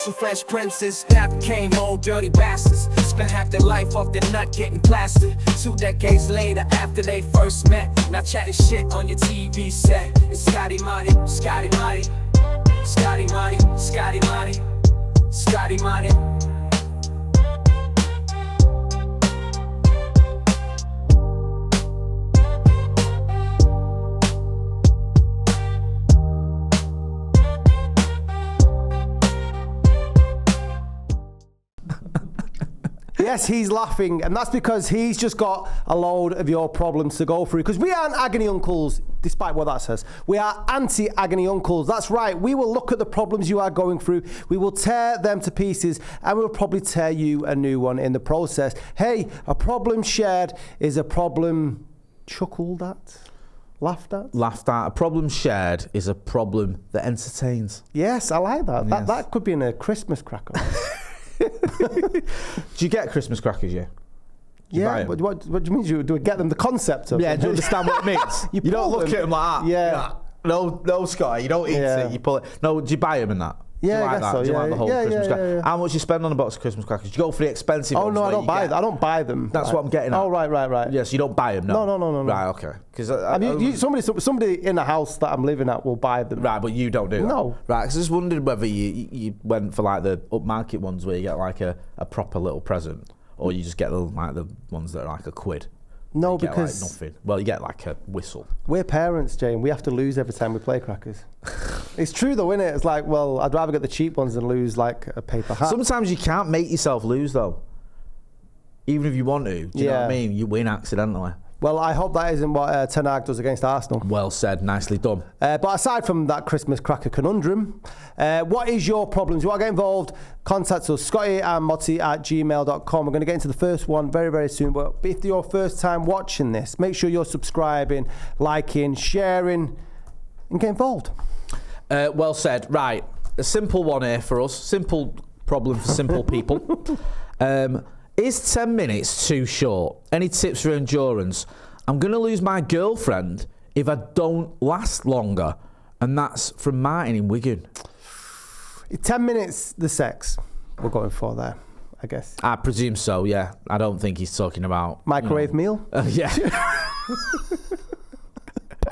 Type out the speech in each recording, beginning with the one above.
Some French princes that became old dirty bastards. Spent half their life off their nut getting plastered. 2 decades later after they first met, now chatting shit on your TV set. It's Scotty Motty, Scotty Motty, Scotty Motty, Scotty Motty, Scotty Motty. Yes, he's laughing, and that's because he's just got a load of your problems to go through. Because we aren't agony uncles, despite what that says. We are anti-agony uncles. That's right. We will look at the problems you are going through. We will tear them to pieces, and we'll probably tear you a new one in the process. Hey, a problem shared is a problem chuckled at, laughed at. Laughed at. A problem shared is a problem that entertains. Yes, I like that. Yes. That could be in a Christmas cracker. Do you get Christmas crackers, yeah? Yeah, what do you mean? Do we get them the concept of? Yeah, do you understand what it means? you don't look at them like that. Yeah. No, Scotty, you don't eat it. You pull it. No, do you buy them in that? Yeah, do you like I guess that? so. Do you like the whole Christmas cracker? Yeah. How much do you spend on a box of Christmas crackers? Do you go for the expensive ones? Oh no, I don't buy them. I don't buy them. That's what I'm getting at. Oh right. Yes, you don't buy them. No. Right, okay. Because somebody in the house that I'm living at will buy them. Right, but you don't do that. No. Right, because I just wondered whether you went for like the upmarket ones where you get like a proper little present, or you just get the ones that are like £1. No, you because get like nothing. Well, you get like a whistle. We're parents, Jane. We have to lose every time we play crackers. It's true though, isn't it? It's like, well, I'd rather get the cheap ones than lose like a paper hat. Sometimes you can't make yourself lose though. Even if you want to. Do you know what I mean? You win accidentally. Well, I hope that isn't what Ten Hag does against Arsenal. Well said, nicely done. But aside from that Christmas cracker conundrum, what is your problems? You want to get involved? Contact us, Scotty and Motty at gmail.com. We're going to get into the first one very, very soon. But if you're first time watching this, make sure you're subscribing, liking, sharing, and get involved. Well said. Right, a simple one here for us. Simple problem for simple people. Is 10 minutes too short? Any tips for endurance? I'm going to lose my girlfriend if I don't last longer. And that's from Martin in Wigan. 10 minutes, the sex we're going for there, I guess. I presume so, yeah. I don't think he's talking about... Microwave meal? Yeah.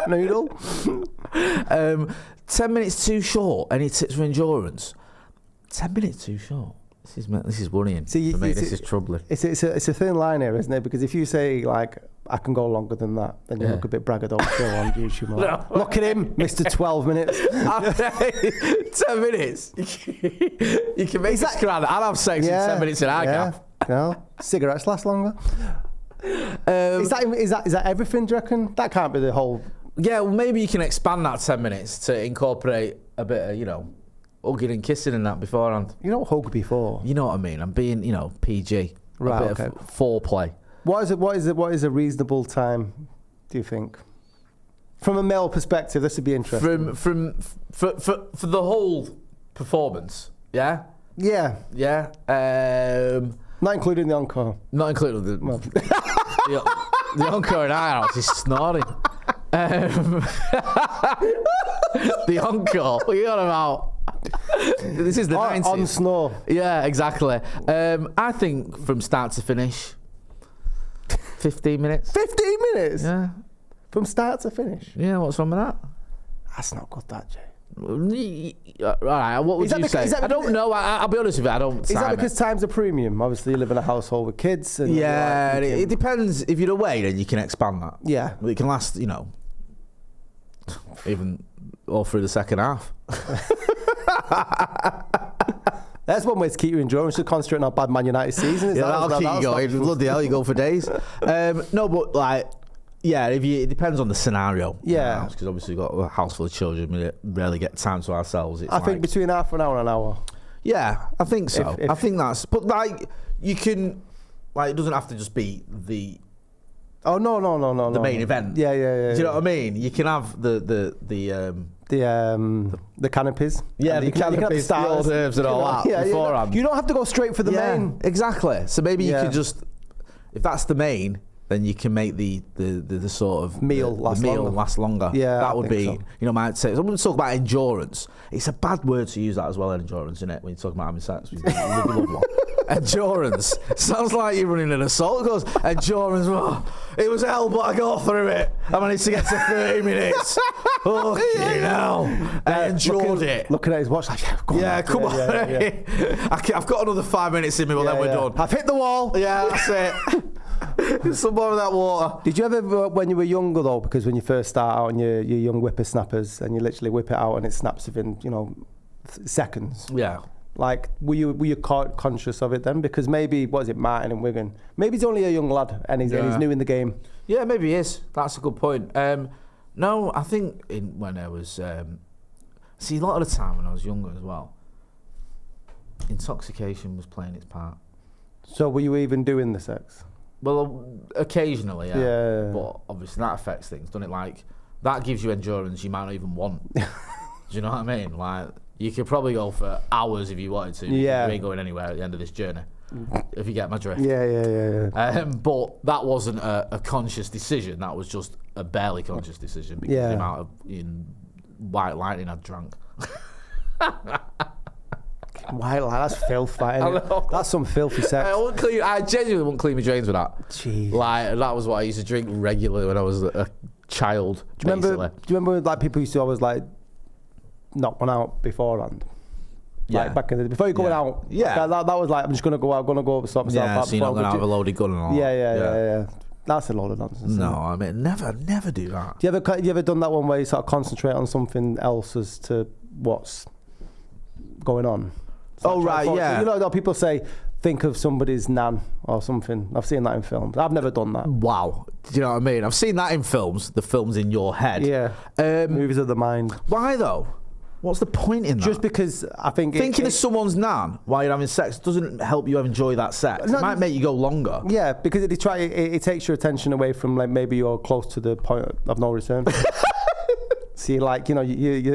Noodle? 10 minutes too short. Any tips for endurance? 10 minutes too short. This is worrying. See, for me, this is troubling. It's a thin line here, isn't it? Because if you say, like, I can go longer than that, then you look a bit braggadocious on YouTube. No. Look at him, Mr. 12 minutes. 10 minutes? You can make this crowd. I'll have sex in 10 minutes and I can. No, cigarettes last longer. Is that everything, do you reckon? That can't be the whole... Yeah, well, maybe you can expand that 10 minutes to incorporate a bit of, hugging and kissing and that beforehand. You don't hug before. You know what I mean? I'm being, PG. Right, a bit of foreplay. What is a reasonable time, do you think? From a male perspective, this would be interesting. For the whole performance, yeah? Yeah. Yeah. Not including the encore. Not including the encore in our house is snoring. The encore. What are you on about? This is the 90s. On snore. Yeah, exactly. I think from start to finish, 15 minutes. 15 minutes? Yeah. From start to finish? Yeah, what's wrong with that? That's not good, that, Jay. All right, what would you say? I don't know. I'll be honest with you, I don't. Is that because time's a premium? Obviously, you live in a household with kids. And it depends. If you're away, then you can expand that. Yeah. It can last, even all through the second half. That's one way to keep you enjoying. Just concentrating on bad Man United season. That'll keep you going. Bloody hell, you go for days. No, but it depends on the scenario. Yeah, because obviously we've got a house full of children. We rarely get time to ourselves. I think between half an hour and an hour. Yeah, I think so. I think that's. But you can, it doesn't have to just be the. Oh no! The main event. Yeah. Do you know what I mean? You can have the canopies. Yeah, the canopies, the hors d'oeuvres and all that beforehand. You don't have to go straight for the main. Exactly. So maybe you could just, if that's the main, then you can make the sort of Meal last longer. last longer. Yeah, that I would think be, so. might say. Someone talk about endurance. It's a bad word to use that as well, endurance, isn't it? When you're talking about having sex with your loved one. Endurance sounds like you're running an assault course. Endurance. Oh, it was hell, but I got through it. I managed to get to 30 minutes. Okay, now I endured it. Looking at his watch, like, Come on. I've got another 5 minutes in me, but then we're done. I've hit the wall. Yeah, that's it. Some more of that water. Did you ever, when you were younger though, because when you first start out and you're young whippersnappers and you literally whip it out and it snaps within, seconds? Yeah. Like, were you conscious of it then? Because maybe, what is it, Martin and Wigan? Maybe he's only a young lad and he's new in the game. Yeah, maybe he is. That's a good point. No, I think when I was... see, a lot of the time when I was younger as well, intoxication was playing its part. So were you even doing the sex? Well, occasionally, yeah. Yeah. But obviously that affects things, doesn't it? Like, that gives you endurance you might not even want. Do you know what I mean? Like, you could probably go for hours if you wanted to. Yeah. You ain't going anywhere at the end of this journey, if you get my drift. Yeah. But that wasn't a conscious decision. That was just a barely conscious decision because of the amount of white lightning I'd drunk. White lie, that's filth, that's some filthy sex. I genuinely wouldn't clean my drains with that. Jeez. Like, that was what I used to drink regularly when I was a child. Do you remember like people used to always like knock one out beforehand? Yeah. Like back in the before you're going out. Yeah. That was like, I'm just gonna go out, sort myself out. Yeah, so you're not going to have a loaded gun and all that. Yeah. That's a load of nonsense. No, I mean, never do that. Do you ever done that one where you sort of concentrate on something else as to what's going on? Oh, right, yeah. You know, people say, think of somebody's nan or something. I've seen that in films. I've never done that. Wow. Do you know what I mean? I've seen that in films, the films in your head. Yeah. Movies of the mind. Why, though? What's the point in that? Just because I think... Thinking of someone's nan while you're having sex doesn't help you enjoy that sex. It might make you go longer. Yeah, because it takes your attention away from, like, maybe you're close to the point of no return. So you like, you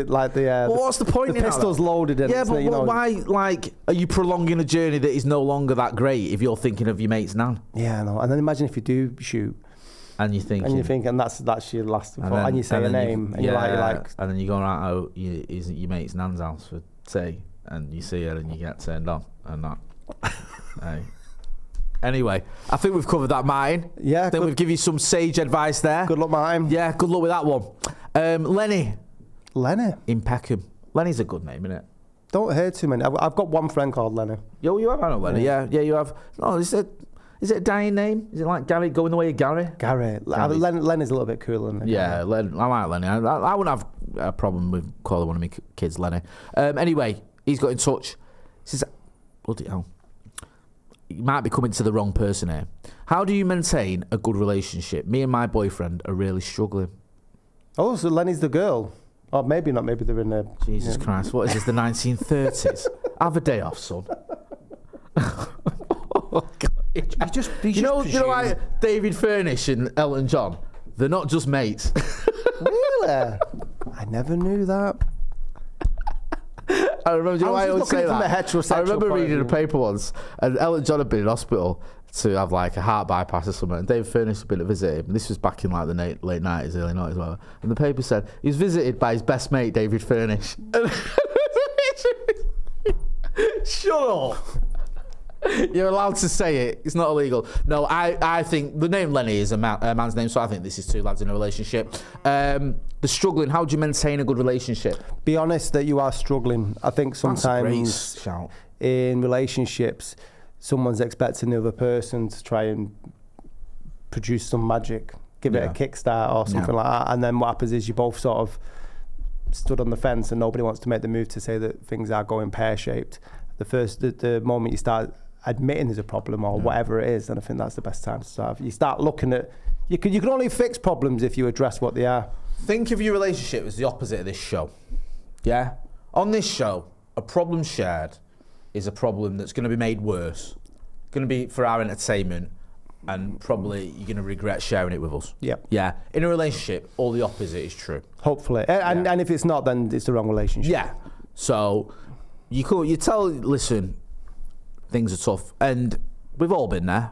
like the... Well, what's the point the in pistol's that? loaded in. Yeah, but why, like, are you prolonging a journey that is no longer that great if you're thinking of your mate's nan? Yeah, I know. And then imagine if you do shoot. And you're thinking... And that's your last thought. And you say a name. And you're like... And then you go out your mate's nan's house for tea. And you see her and you get turned on. And that... Hey. Anyway, I think we've covered that, Martin. Yeah. I think we've given you some sage advice there. Good luck, Martin. Yeah, good luck with that one. Lenny. In Peckham. Lenny's a good name, isn't it? Don't hear too many. I've got one friend called Lenny. Yo, you have? I know Lenny. Yeah, you have. No, is it a dying name? Is it like Gary, going the way of Gary? Gary. Lenny's a little bit cooler than me. Yeah, I like Lenny. I wouldn't have a problem with calling one of my kids Lenny. Anyway, he's got in touch. He says, bloody hell. You might be coming to the wrong person here. How do you maintain a good relationship? Me and my boyfriend are really struggling. Oh, so Lenny's the girl. Or maybe not. Maybe they're in a... Jesus Christ, what is this, the 1930s? Have a day off, son. You know like David Furnish and Elton John? They're not just mates. Really? I never knew that. I remember, why I always say that? I remember reading a paper once, and Elton John had been in hospital to have like a heart bypass or something, and David Furnish had been to visit him. This was back in like the late 90s, early 90s, whatever. And the paper said he was visited by his best mate, David Furnish. Shut up. You're allowed to say it. It's not illegal. No, I think the name Lenny is a man's name, so I think this is two lads in a relationship. The struggling, how do you maintain a good relationship? Be honest that you are struggling. I think sometimes in relationships, someone's expecting the other person to try and produce some magic, give it a kickstart or something like that. And then what happens is you both sort of stood on the fence and nobody wants to make the move to say that things are going pear-shaped. The moment you start admitting there's a problem or whatever it is, then I think that's the best time to start. You start looking at... You can only fix problems if you address what they are. Think of your relationship as the opposite of this show. Yeah? On this show, a problem shared is a problem that's going to be made worse. Going to be for our entertainment, and probably you're going to regret sharing it with us. Yep. Yeah. In a relationship, all the opposite is true. Hopefully. And if it's not, then it's the wrong relationship. Yeah. So you tell, listen, things are tough, and we've all been there.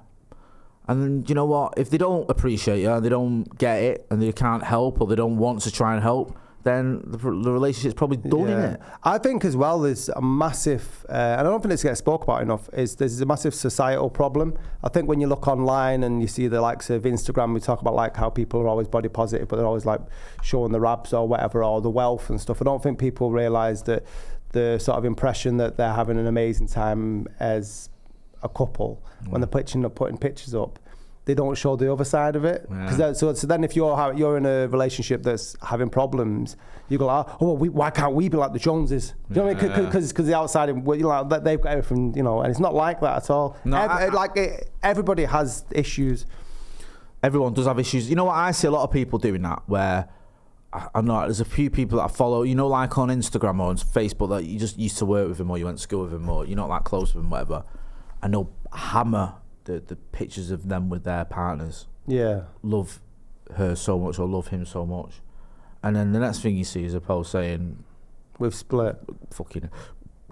And then, you know what? If they don't appreciate you, they don't get it, and they can't help, or they don't want to try and help, then the relationship's probably done, innit? I think as well there's a massive, and I don't think this gets spoke about enough, is there's a massive societal problem. I think when you look online and you see the likes of Instagram, we talk about like how people are always body positive, but they're always like showing the abs or whatever, or the wealth and stuff. I don't think people realise that the sort of impression that they're having an amazing time as a couple when they're putting pictures up, they don't show the other side of it. So then if you're in a relationship that's having problems, you go like, why can't we be like the Joneses? Do you know what I mean? Because the outside, like, they've got everything, and it's not like that at all. No, everybody has issues. Everyone does have issues. You know what? I see a lot of people doing that where I know there's a few people that I follow, like on Instagram or on Facebook, that you just used to work with them or you went to school with them or you're not that close with them, whatever. And they'll hammer the pictures of them with their partners. Yeah. Love her so much or love him so much. And then the next thing you see is a post saying, we've split. Fucking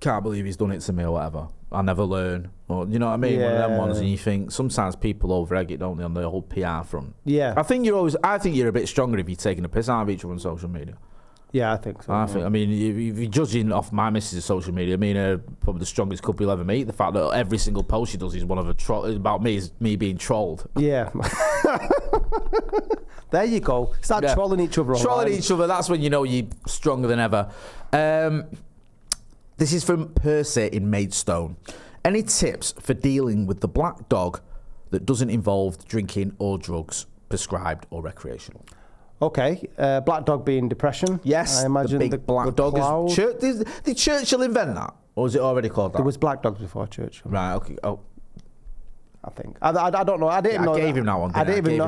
can't believe he's done it to me or whatever. I'll never learn. Or, you know what I mean? One of them ones, and you think sometimes people over-egg it, don't they, on the whole PR front. Yeah. I think you're a bit stronger if you're taking a piss out of each other on social media. Yeah, I think so. I mean, if you're judging off my missus' social media, I mean, probably the strongest couple you'll ever meet. The fact that every single post she does is one of is about me, is me being trolled. Yeah. There you go. Start trolling each other. Trolling each other, that's when you know you're stronger than ever. This is from Percy in Maidstone. Any tips for dealing with the black dog that doesn't involve drinking or drugs, prescribed or recreational? Okay, black dog being depression. Yes, I imagine the big black dog is. Did Churchill invent that, or was it already called that? There was black dogs before Churchill. Right. Okay. Oh, I think. I don't know. I didn't know. I gave him that one. I didn't even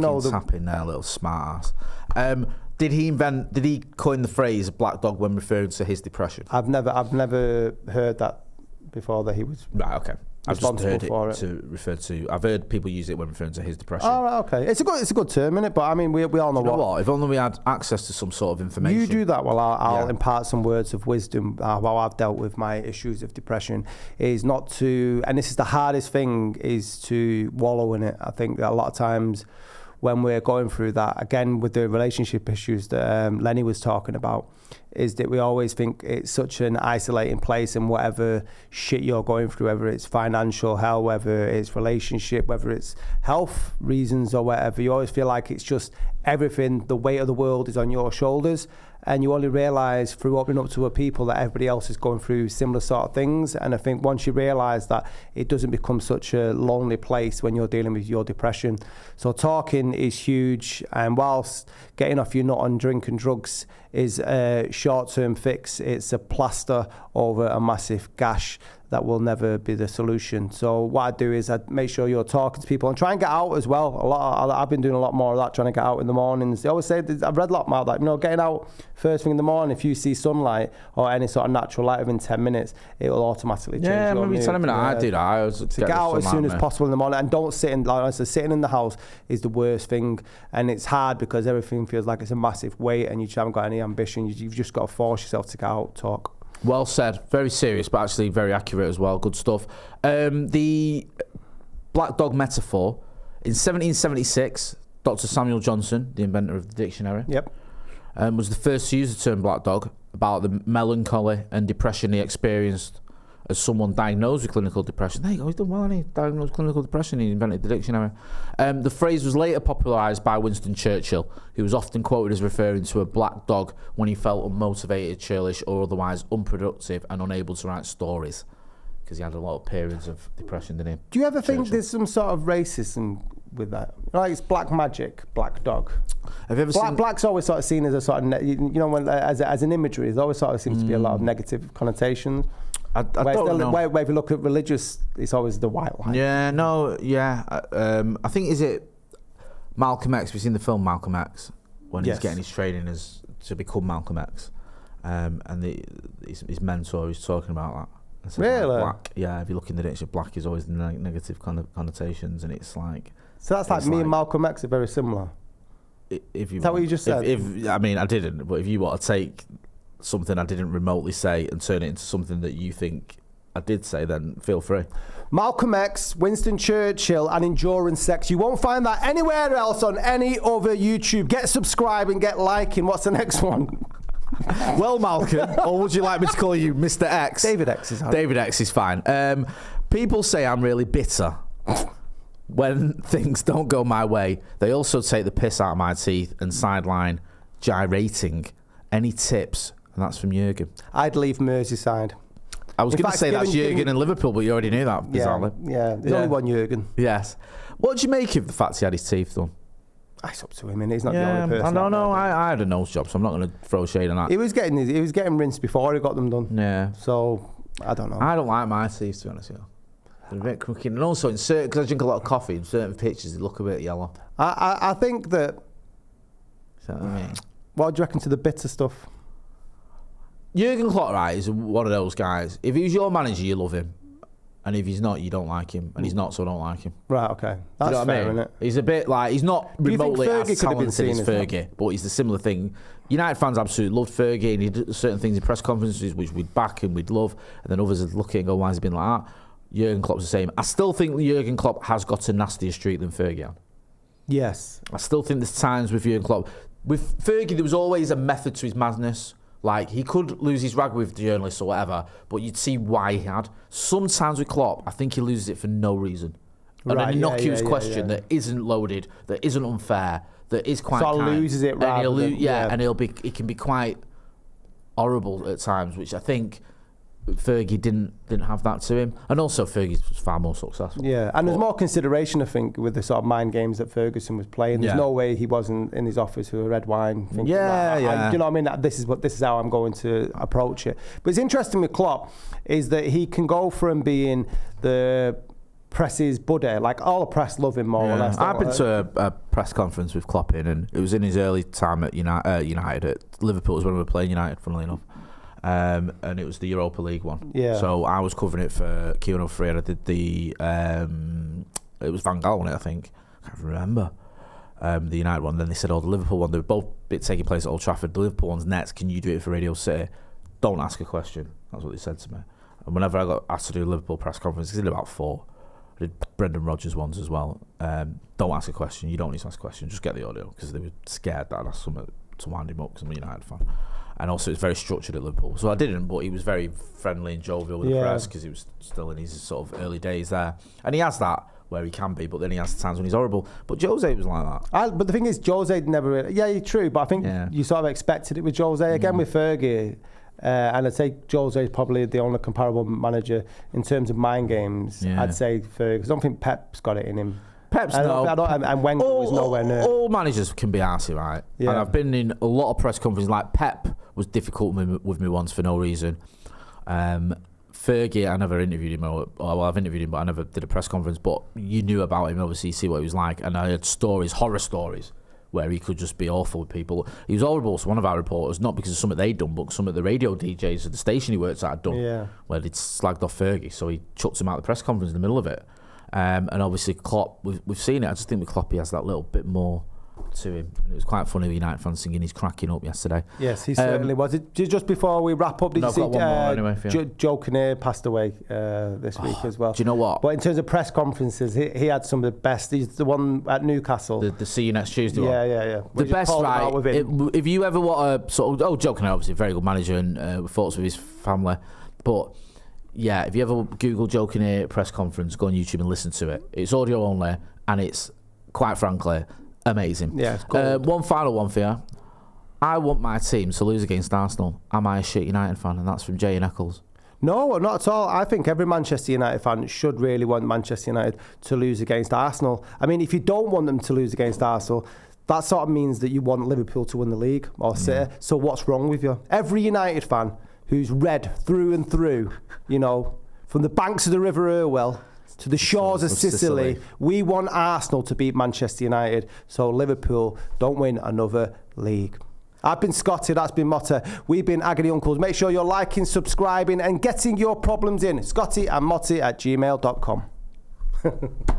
know. Tap in there, little smart ass. Did he coin the phrase black dog when referring to his depression? I've never heard that before, that he was right. Okay. I've just heard it for to refer to. I've heard people use it when referring to his depression. Oh, right, okay. It's a good term, isn't it? But I mean, we all know what. If only we had access to some sort of information. You do that while I'll impart some words of wisdom while I've dealt with my issues of depression. Is not to, and this is the hardest thing, is to wallow in it. I think that a lot of times when we're going through that, again with the relationship issues that Lenny was talking about, is that we always think it's such an isolating place, and whatever shit you're going through, whether it's financial hell, whether it's relationship, whether it's health reasons or whatever, you always feel like it's just everything, the weight of the world is on your shoulders, and you only realise through opening up to other people that everybody else is going through similar sort of things. And I think once you realise that, it doesn't become such a lonely place when you're dealing with your depression. So talking is huge, and whilst getting off your nut on drink and drugs is a short-term fix, it's a plaster over a massive gash that will never be the solution. So what I do is I make sure you're talking to people and try and get out as well. I've been doing a lot more of that, trying to get out in the mornings. They always say, I've read a lot about that, getting out first thing in the morning, if you see sunlight or any sort of natural light within 10 minutes, it will automatically change your mood. Yeah, I remember telling me that. I do that. So get out as soon as possible in the morning, and don't sit in, like I said, sitting in the house is the worst thing, and it's hard because everything feels like it's a massive weight and you just haven't got any ambition. You've just got to force yourself to get out, talk. Well said. Very serious, but actually very accurate as well. Good stuff. The black dog metaphor. In 1776, Dr. Samuel Johnson, the inventor of the dictionary, was the first to use the term black dog about the melancholy and depression he experienced as someone diagnosed with clinical depression. There you go, he's done well, hasn't he? Diagnosed with clinical depression, he invented the dictionary. The phrase was later popularised by Winston Churchill, who was often quoted as referring to a black dog when he felt unmotivated, churlish, or otherwise unproductive and unable to write stories, because he had a lot of periods of depression, didn't he? Do you ever think there's some sort of racism with that? Like it's black magic, black dog. Have you ever seen... Black's always sort of seen as a sort of, when, as an imagery, there always sort of seems to be a lot of negative connotations. I don't know. Where if you look at religious, it's always the white line. Yeah, no, yeah. I think, is it Malcolm X? We've seen the film Malcolm X, when he's getting his training to become Malcolm X. And his mentor is talking about that. So really? Black, yeah, if you look in the dictionary, black is always the negative connotations, and it's like... So that's like me and Malcolm X are very similar. Is that what you just said? I mean, I didn't, but if you want to take something I didn't remotely say and turn it into something that you think I did say, then feel free. Malcolm X, Winston Churchill, and endurance sex. You won't find that anywhere else on any other YouTube. Get subscribing, get liking. What's the next one? Well, Malcolm, or would you like me to call you Mr. X? David X is fine. David X is fine. People say I'm really bitter when things don't go my way. They also take the piss out of my teeth and sideline gyrating. Any tips? And that's from Jurgen. I'd leave Merseyside. I was going to say that's Jurgen in Liverpool, but you already knew that, bizarrely. Yeah, there's only one Jurgen. Yes. What do you make of the fact he had his teeth done? It's up to him, and he's not the only person. I had a nose job, so I'm not going to throw shade on that. He was getting rinsed before he got them done. Yeah. So, I don't know. I don't like my teeth, to be honest with you. They're a bit crooked. And also, because I drink a lot of coffee, in certain pictures, they look a bit yellow. I think that... Is that what I mean? What do you reckon to the bitter stuff? Jurgen Klopp, right, is one of those guys. If he's your manager, you love him. And if he's not, you don't like him. And he's not, so I don't like him. Right, okay. That's you know fair, I mean? isn't it? He's a bit like, he's not remotely as talented as Fergie, but he's the similar thing. United fans absolutely loved Fergie, and he did certain things in press conferences which we'd back and we'd love, and then others would look at it and go, why has he been like that? Jurgen Klopp's the same. I still think Jurgen Klopp has got a nastier streak than Fergie had. Yes. I still think there's times with Jurgen Klopp. With Fergie, there was always a method to his madness. Like, he could lose his rag with journalists or whatever, but you'd see why he had. Sometimes with Klopp, I think he loses it for no reason. And an innocuous question that isn't loaded, that isn't unfair, that is quite kind. Loses it rather than... And it can be quite horrible at times, which I think Fergie didn't have that to him. And also Fergie's far more successful. Yeah, and there's more consideration, I think, with the sort of mind games that Ferguson was playing. There's no way he wasn't in his office with a red wine thinking, do you know what I mean? This is how I'm going to approach it. But it's interesting with Klopp is that he can go from being the press's buddy, like all the press love him more or less. I've been to a press conference with Klopp and it was in his early time at United. At Liverpool was when we were playing United, funnily enough. And it was the Europa League one. Yeah. So I was covering it for Kieran Freire. I did the it was Van Gaal on it, I think. I can't remember. The United one. Then they said, the Liverpool one. They were both taking place at Old Trafford. The Liverpool one's next. Can you do it for Radio City? Don't ask a question. That's what they said to me. And whenever I got asked to do a Liverpool press conference, I did about 4. I did Brendan Rodgers ones as well. Don't ask a question. You don't need to ask a question. Just get the audio, because they were scared that I'd ask something to wind him up because I'm a United fan. And also it's very structured at Liverpool. So I didn't, but he was very friendly and jovial with the press because he was still in his sort of early days there. And he has that where he can be, but then he has times when he's horrible. But Jose was like that. But the thing is, Jose never really... Yeah, true, but I think you sort of expected it with Jose. Again, with Fergie, and I'd say Jose is probably the only comparable manager in terms of mind games. Yeah. I'd say Fergie, because I don't think Pep's got it in him. Pep's no. And Wenger was nowhere near. All managers can be arsey, right? Yeah. And I've been in a lot of press conferences. Like Pep was difficult with me once for no reason. Fergie, I never interviewed him. I've interviewed him, but I never did a press conference. But you knew about him, obviously, you see what he was like. And I had horror stories, where he could just be awful with people. He was horrible to one of our reporters, not because of something they'd done, but some of the radio DJs at the station he worked at had done, where they'd slagged off Fergie. So he chucked him out of the press conference in the middle of it. And obviously Klopp, we've seen it. I just think with Klopp he has that little bit more to him. And it was quite funny with United fans singing "He's cracking up" yesterday. Yes, he certainly was. Just before we wrap up, did you see Joe Kinnear passed away this week as well? Do you know what? But in terms of press conferences, he had some of the best. He's the one at Newcastle. The See You Next Tuesday one. Yeah. The best, right? If you ever want a sort of... Joe Kinnear, obviously a very good manager and thoughts with his family. But... yeah, if you ever Google Joe Kinnear press conference, go on YouTube and listen to it. It's audio only, and it's, quite frankly, amazing. Yeah, it's cool. One final one for you. I want my team to lose against Arsenal. Am I a shit United fan? And that's from Jay and Eccles. No, not at all. I think every Manchester United fan should really want Manchester United to lose against Arsenal. I mean, if you don't want them to lose against Arsenal, that sort of means that you want Liverpool to win the league or City. So what's wrong with you? Every United fan who's red through and through, you know, from the banks of the River Irwell to the shores of Sicily, we want Arsenal to beat Manchester United, so Liverpool don't win another league. I've been Scotty, that's been Motty. We've been Agony Uncles. Make sure you're liking, subscribing and getting your problems in. Scotty and Motty at gmail.com.